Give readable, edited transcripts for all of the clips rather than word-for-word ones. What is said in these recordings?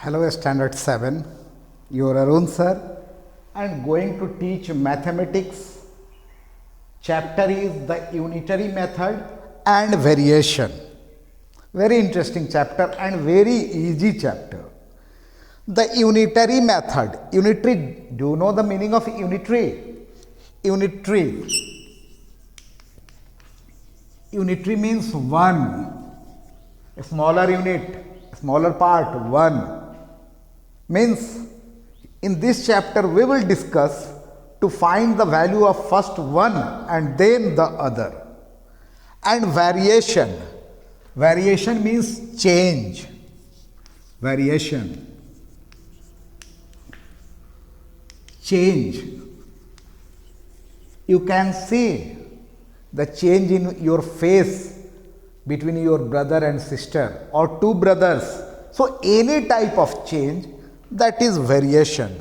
Hello Standard 7, your Arun sir, and going to teach mathematics. Chapter is the unitary method and variation. Very interesting chapter and very easy chapter. The unitary method. Unitary, do you know the meaning of unitary? Unitary. Unitary means one. A smaller unit, a smaller part, one. Means in this chapter we will discuss to find the value of first one and then the other. And variation. Variation means change. Variation. Change. You can see the change in your face between your brother and sister or two brothers. So any type of change, that is variation.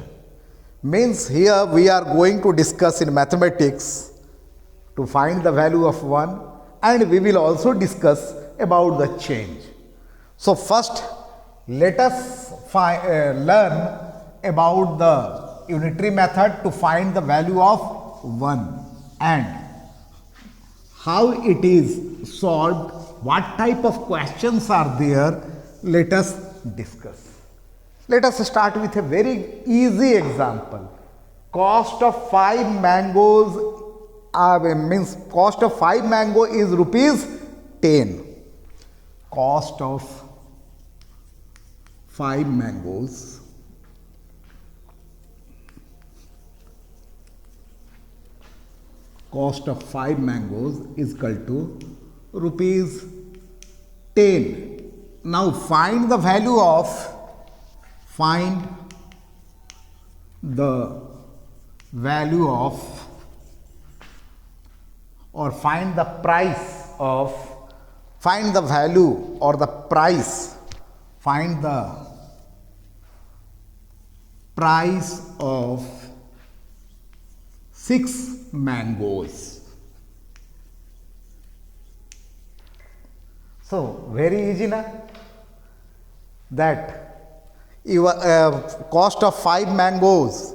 Means here we are going to discuss in mathematics to find the value of 1, and we will also discuss about the change. So first let us learn about the unitary method to find the value of 1 and how it is solved, what type of questions are there. Let us discuss. Let us start with a very easy example. Cost of 5 mangoes means cost of 5 mango is rupees 10. Cost of 5 mangoes is equal to rupees 10. Now find the value of or find the price of find the value or the price find the price of 6 mangoes. So very easy na, that your cost of 5 mangoes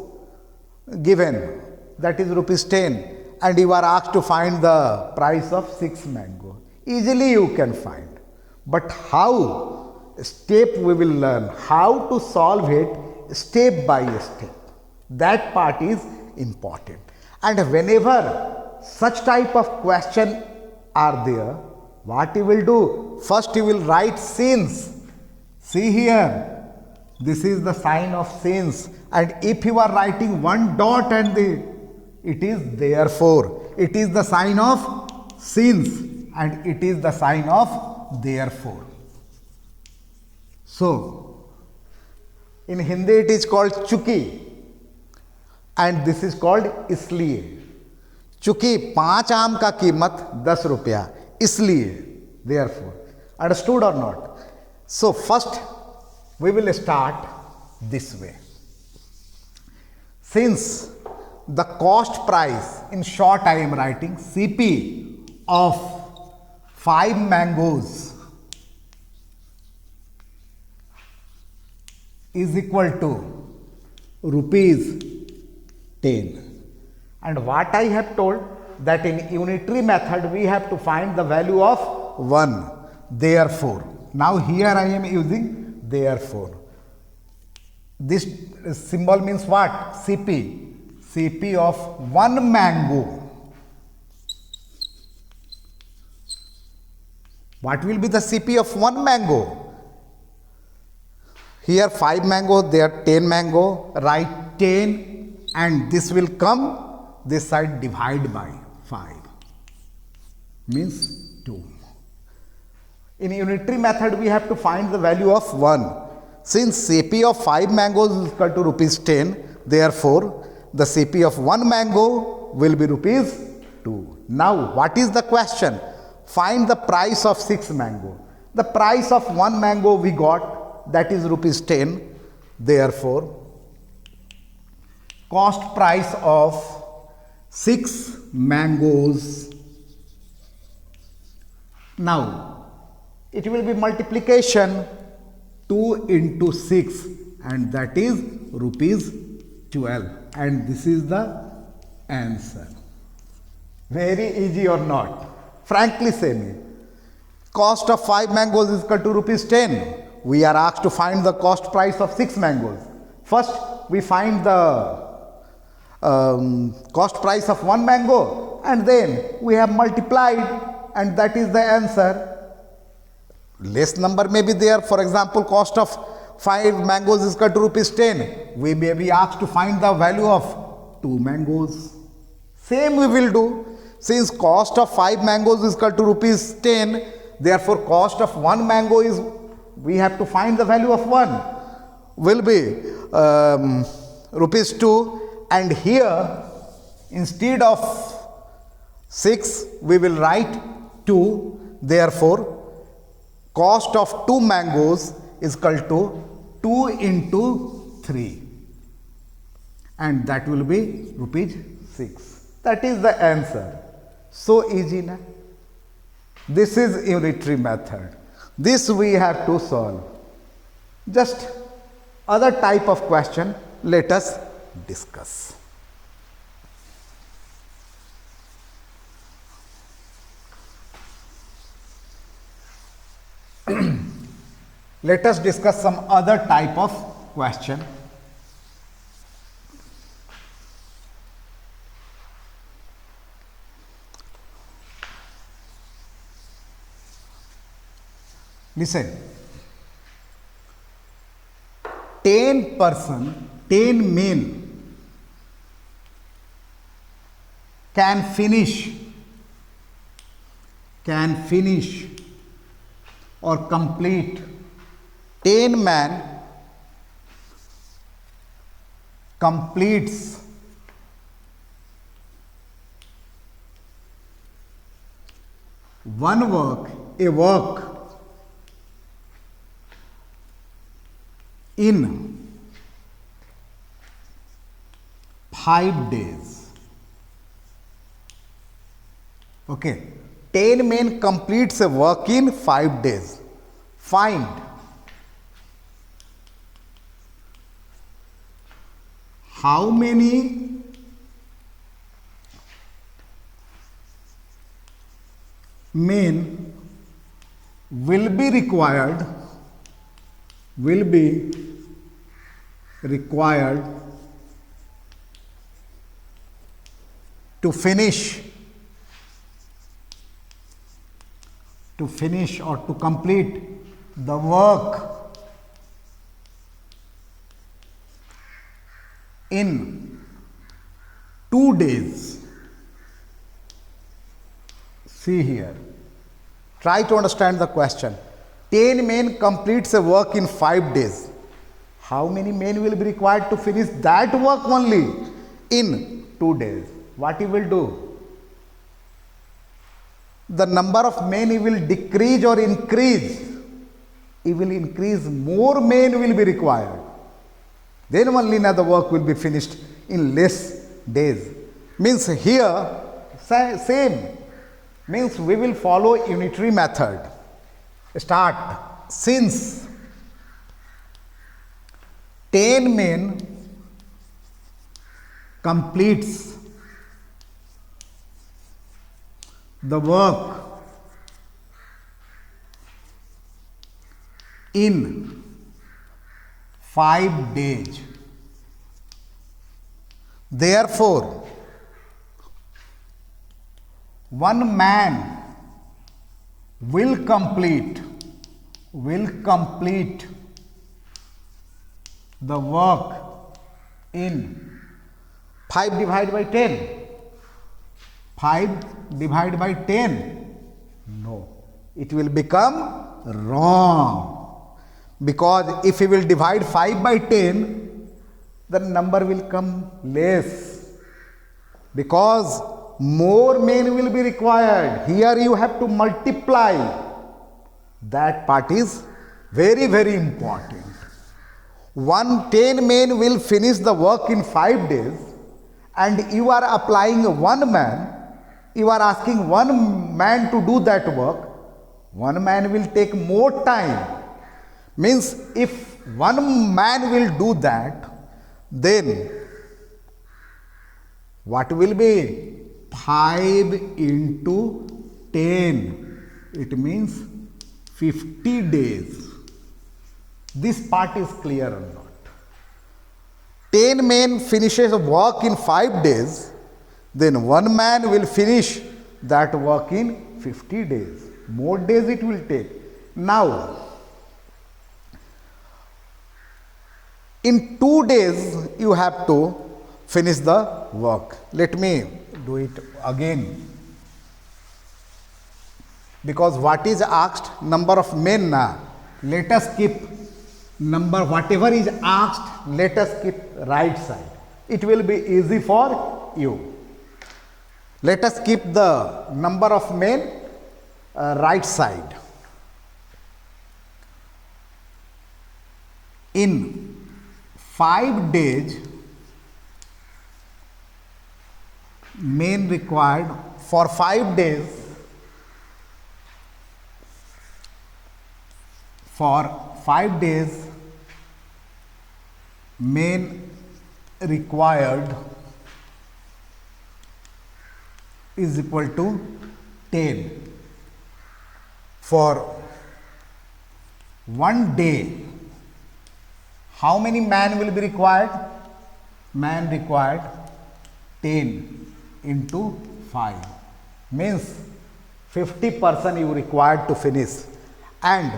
given, that is rupees 10, and you are asked to find the price of 6 mango. Easily you can find. But how? Step we will learn how to solve it step by step. That part is important. And whenever such type of question are there, what you will do? First you will write since. See here, this is the sign of since, and if you are writing one dot and it is therefore. It is the sign of since and it is the sign of therefore. So in Hindi it is called chuki and this is called इसलिए. चूंकि 5 आम का कीमत 10 रुपया, इसलिए, therefore. Understood or not? So first we will start this way. Since the cost price, in short I am writing CP of 5 mangoes is equal to rupees 10. And what I have told, that in unitary method we have to find the value of 1. Therefore, now here I am using therefore. This symbol means what? CP. CP of 1 mango. What will be the CP of 1 mango? Here 5 mango, there 10 mango. Write 10 and this will come this side, divide by 5. Means 2. In unitary method we have to find the value of 1. Since CP of 5 mangoes is equal to rupees 10, therefore the CP of 1 mango will be rupees 2. Now what is the question? Find the price of 6 mango. The price of 1 mango we got, that is rupees 10. Therefore cost price of 6 mangoes. Now it will be multiplication 2 into 6, and that is rupees 12, and this is the answer. Very easy or not? Frankly say me. Cost of 5 mangoes is equal to rupees 10. We are asked to find the cost price of 6 mangoes. First, we find the cost price of 1 mango, and then we have multiplied, and that is the answer. Less number may be there. For example, cost of 5 mangoes is equal to rupees 10. We may be asked to find the value of 2 mangoes. Same we will do. Since cost of 5 mangoes is equal to rupees 10, therefore cost of 1 mango is, we have to find the value of 1, will be rupees 2, and here instead of 6 we will write 2. Therefore cost of 2 mangoes is equal to 2 into 3, and that will be rupees 6. That is the answer. So easy, na? This is unitary method. This we have to solve. Just other type of question, let us discuss. Let us discuss some other type of question. Listen. 10 men can finish or complete. 10 man completes a work in 5 days. Okay, 10 men completes a work in 5 days. Find how many men will be required to finish or to complete the work in 2 days. See here. Try to understand the question. 10 men completes a work in 5 days. How many men will be required to finish that work only in 2 days? What he will do? The number of men he will decrease or increase. He will increase, more men will be required. Then only now the work will be finished in less days. Means here, same. Means we will follow unitary method. Start. Since 10 men completes the work in 5 days. Therefore, one man will complete the work in 5 divided by 10. 5 divided by 10. No, it will become wrong. Because if we will divide 5 by 10, the number will come less. Because more men will be required. Here you have to multiply. That part is very, very important. 10 men will finish the work in 5 days, and you are applying 1 man. You are asking 1 man to do that work. 1 man will take more time. Means if one man will do that, then what will be 5 into 10? It means 50 days. This part is clear or not? 10 men finishes work in 5 days, then one man will finish that work in 50 days. More days it will take. Now, in 2 days you have to finish the work. Let me do it again. Because what is asked? Number of men. Let us keep number, whatever is asked, let us keep right side. It will be easy for you. Let us keep the number of men right side. In 5 days, men required for 5 days, men required is equal to 10. For 1 day, how many man will be required? Man required 10 into 5. Means 50% you required to finish. And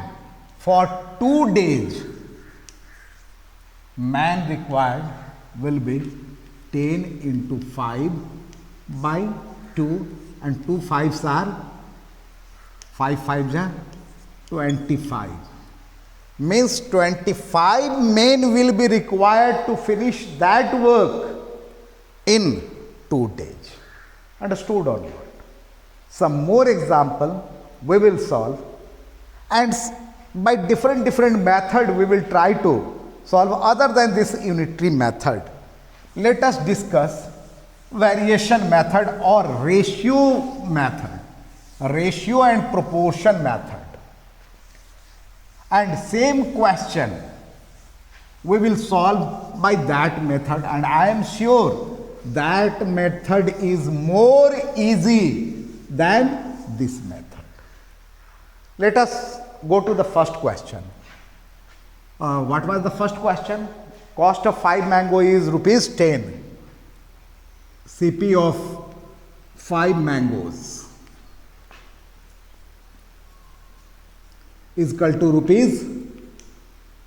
for 2 days, man required will be 10 into 5 by 2, and 2 5s are 5 5s are 25. Means 25 men will be required to finish that work in 2 days. Understood or not? Some more example we will solve, and by different method we will try to solve other than this unitary method. Let us discuss variation method or ratio method, ratio and proportion method. And same question we will solve by that method, and I am sure that method is more easy than this method. Let us go to the first question. What was the first question? Cost of 5 mango is rupees 10. CP of 5 mangoes is equal to rupees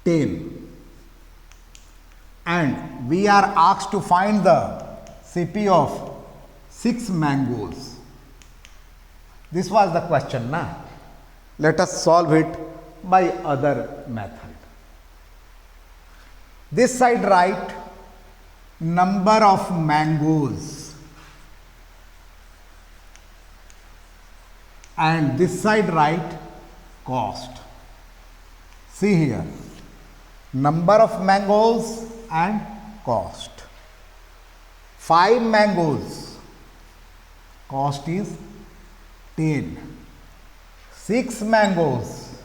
10. And we are asked to find the CP of 6 mangoes. This was the question, na? Let us solve it by other method. This side write number of mangoes, and this side write cost. See here, number of mangoes and cost. 5 mangoes, cost is 10. 6 mangoes,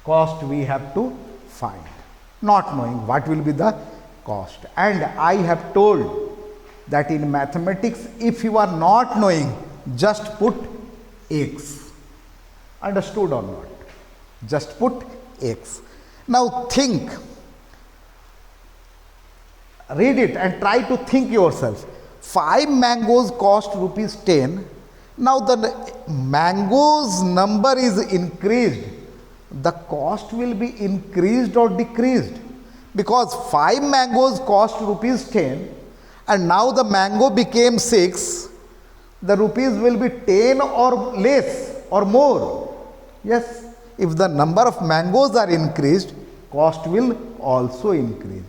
cost we have to find, not knowing what will be the cost. And I have told that in mathematics, if you are not knowing, just put x. Understood or not? Just put x. Now think, read it and try to think yourself. 5 mangoes cost rupees 10. Now the mangoes number is increased. The cost will be increased or decreased? Because 5 mangoes cost rupees 10 and now the mango became 6. The rupees will be 10 or less or more. Yes, if the number of mangoes are increased, cost will also increase.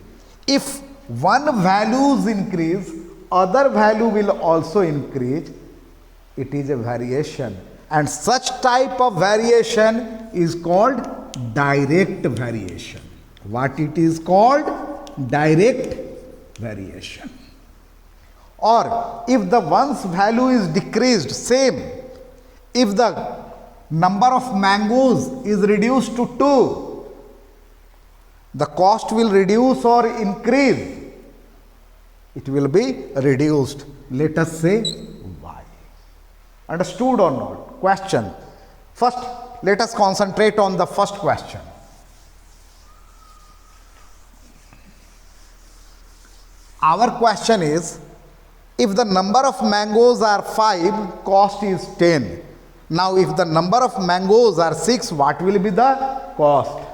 If one values increase, other value will also increase. It is a variation, and such type of variation is called direct variation. What it is called? Direct variation. Or if the one's value is decreased, same. If the number of mangoes is reduced to 2, the cost will reduce or increase? It will be reduced. Let us say why. Understood or not? Question. First, let us concentrate on the first question. Our question is, if the number of mangoes are 5, cost is 10. Now, if the number of mangoes are 6, what will be the cost?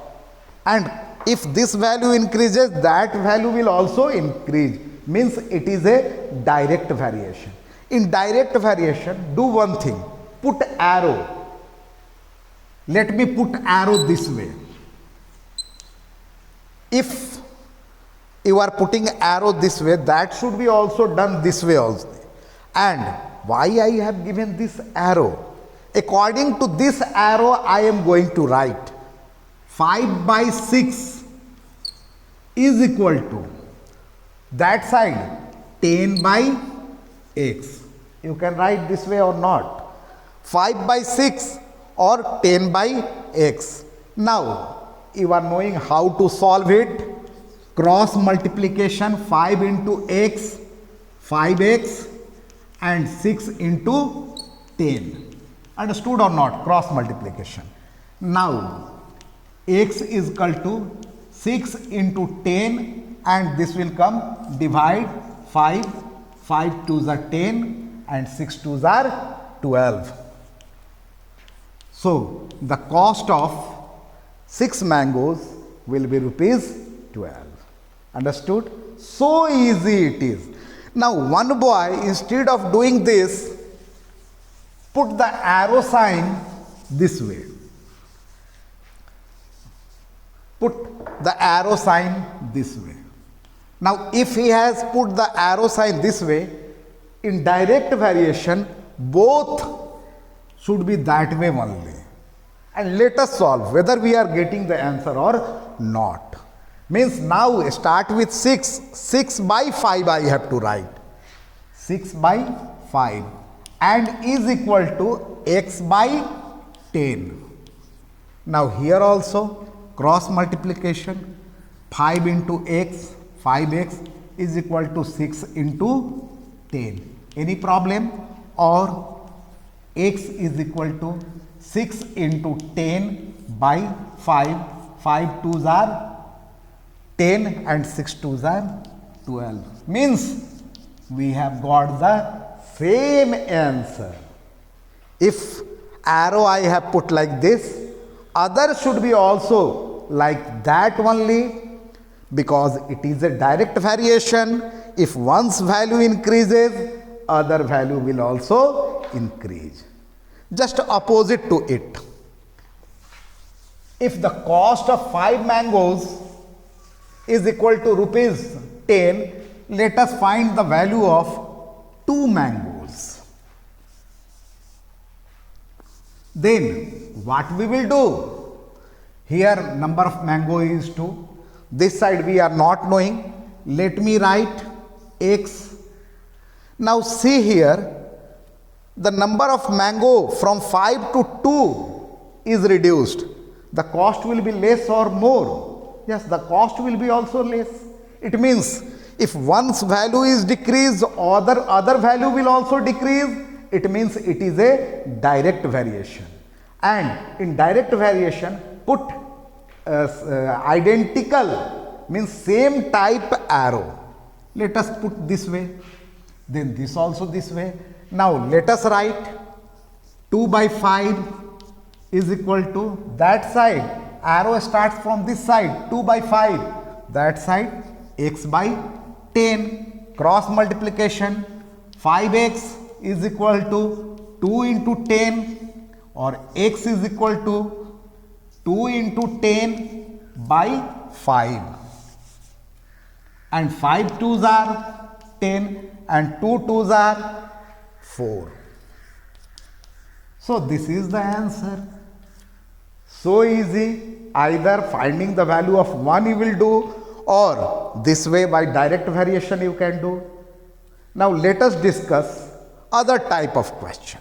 And if this value increases, that value will also increase. Means it is a direct variation. In direct variation, do one thing. Put arrow. Let me put arrow this way. If you are putting arrow this way, that should be also done this way also. And why I have given this arrow? According to this arrow, I am going to write 5 by 6 is equal to that side 10 by x. You can write this way or not. 5 by 6 or 10 by x. Now, you are knowing how to solve it. Cross multiplication, 5 into x, 5x, and 6 into 10. Understood or not? Cross multiplication. Now, x is equal to 6 into 10, and this will come divide 5. 5 2s are 10 and 6 2s are 12. So, the cost of 6 mangoes will be rupees 12. Understood? So easy it is. Now, one boy, instead of doing this, put the arrow sign this way. Put the arrow sign this way. Now, if he has put the arrow sign this way, in direct variation, both should be that way only. And let us solve whether we are getting the answer or not. Means now start with 6. 6 by 5 I have to write. 6 by 5 and is equal to x by 10. Now here also cross multiplication, 5 into x, 5x is equal to 6 into 10. Any problem? Or x is equal to 6 into 10 by 5. 5 2s are 10 and 6 2s are 12. Means we have got the same answer. If arrow I have put like this, other should be also like that only, because it is a direct variation. If one's value increases, other value will also increase. Just opposite to it. If the cost of 5 mangoes is equal to rupees 10, let us find the value of 2 mangoes. Then what we will do? Here number of mango is 2. This side we are not knowing. Let me write x. Now see here, the number of mango from 5 to 2 is reduced. The cost will be less or more? Yes, the cost will be also less. It means if one's value is decreased, other value will also decrease. It means it is a direct variation. And in direct variation, put identical, means same type arrow. Let us put this way, then this also this way. Now let us write 2 by 5 is equal to that side. Arrow starts from this side, 2 by 5. That side, x by 10. Cross multiplication, 5x is equal to 2 into 10, or x is equal to 2 into 10 by 5. And 5 2s are 10 and 2 2s are 4. So this is the answer. So easy. Either finding the value of 1 you will do, or this way by direct variation you can do. Now let us discuss other type of question.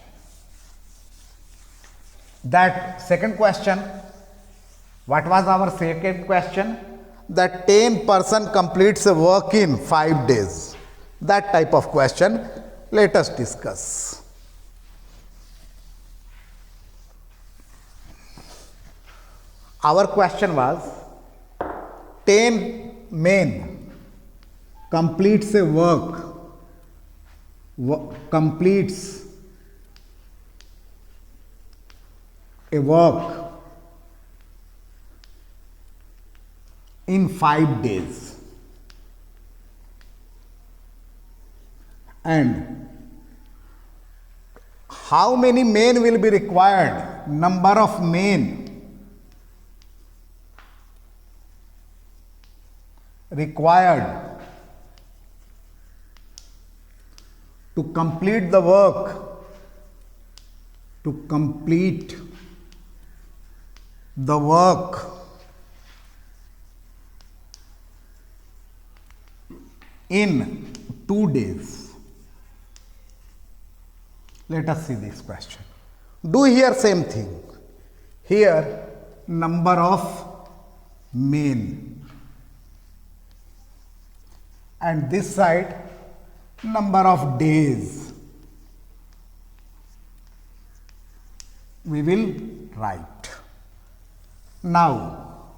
That second question, what was our second question? that 10% completes a work in 5 days. That type of question, let us discuss. Our question was 10 men completes a completes a work in 5 days, and how many men will be required? Number of men required to complete the work, in 2 days. Let us see this question. Do here same thing. Here number of men, and this side number of days. We will write. Now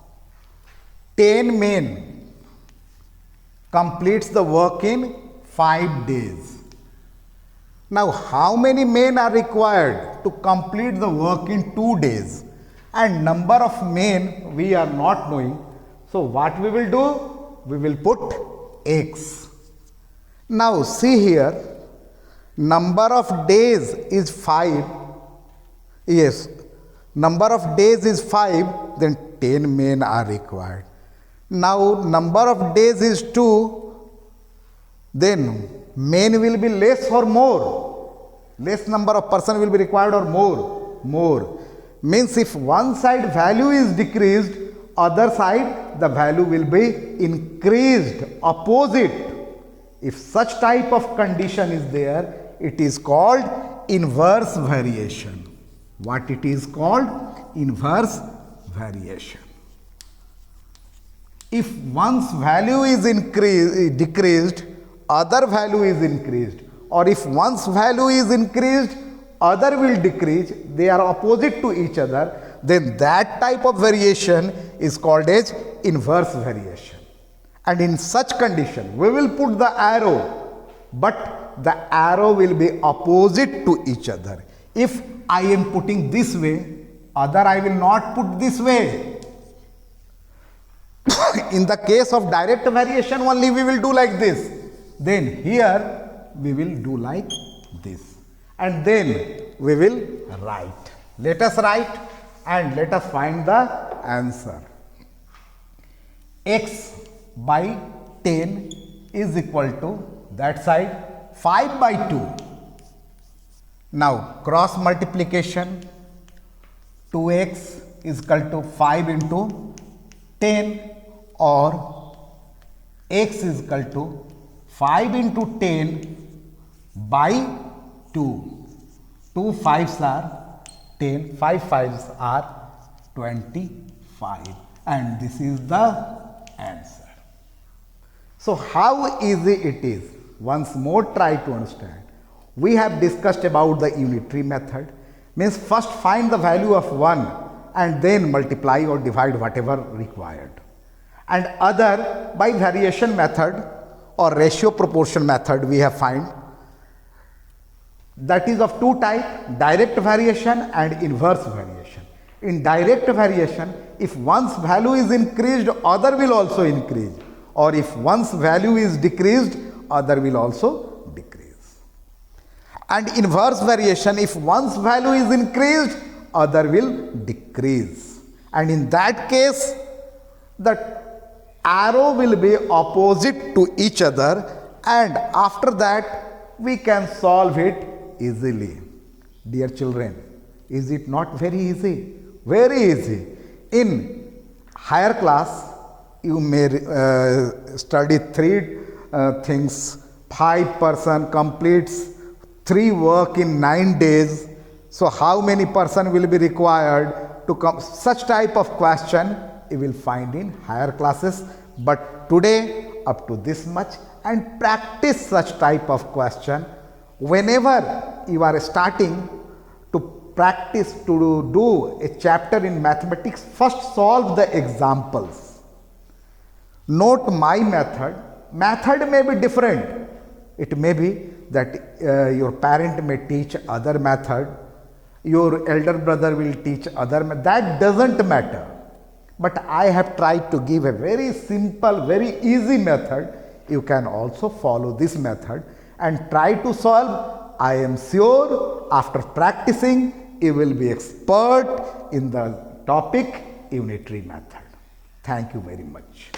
10 men completes the work in 5 days. Now how many men are required to complete the work in 2 days? And number of men we are not knowing. So what we will do? We will put X. Now see here, number of days is 5. Yes, number of days is 5, then 10 men are required. Now number of days is 2, then men will be less or more? Less number of person will be required or more? More. Means if one side value is decreased, other side the value will be increased, opposite. If such type of condition is there, it is called inverse variation. What it is called? Inverse variation. If one's value is decreased, other value is increased, or if one's value is increased, other will decrease, they are opposite to each other, then that type of variation is called as inverse variation. And in such condition, we will put the arrow, but the arrow will be opposite to each other. If I am putting this way, other I will not put this way. In the case of direct variation only we will do like this. Then here we will do like this. And then we will write. Let us write and let us find the answer. X by 10 is equal to that side 5 by 2. Now cross multiplication, 2x is equal to 5 into 10, or x is equal to 5 into 10 by 2. 2 5s are 10, 5 5s are 25, and this is the answer. So how easy it is? Once more try to understand. We have discussed about the unitary method. Means first find the value of 1 and then multiply or divide whatever required. And other by variation method or ratio proportion method we have find. That is of two types, direct variation and inverse variation. In direct variation, if one's value is increased, other will also increase. Or if one's value is decreased, other will also decrease. And inverse variation, if one's value is increased, other will decrease. And in that case, the arrow will be opposite to each other, and after that we can solve it easily. Dear children, is it not very easy? Very easy. In higher class, you may study 3 things. 5 person completes 3 work in 9 days. So how many person will be required to come? Such type of question you will find in higher classes, but today up to this much, and practice such type of question whenever you are starting to practice to do a chapter in mathematics. First solve the examples. Note my method. Method may be different. It may be that your parent may teach other method, your elder brother will teach other method. That doesn't matter. But I have tried to give a very simple, very easy method. You can also follow this method and try to solve. I am sure after practicing, you will be expert in the topic unitary method. Thank you very much.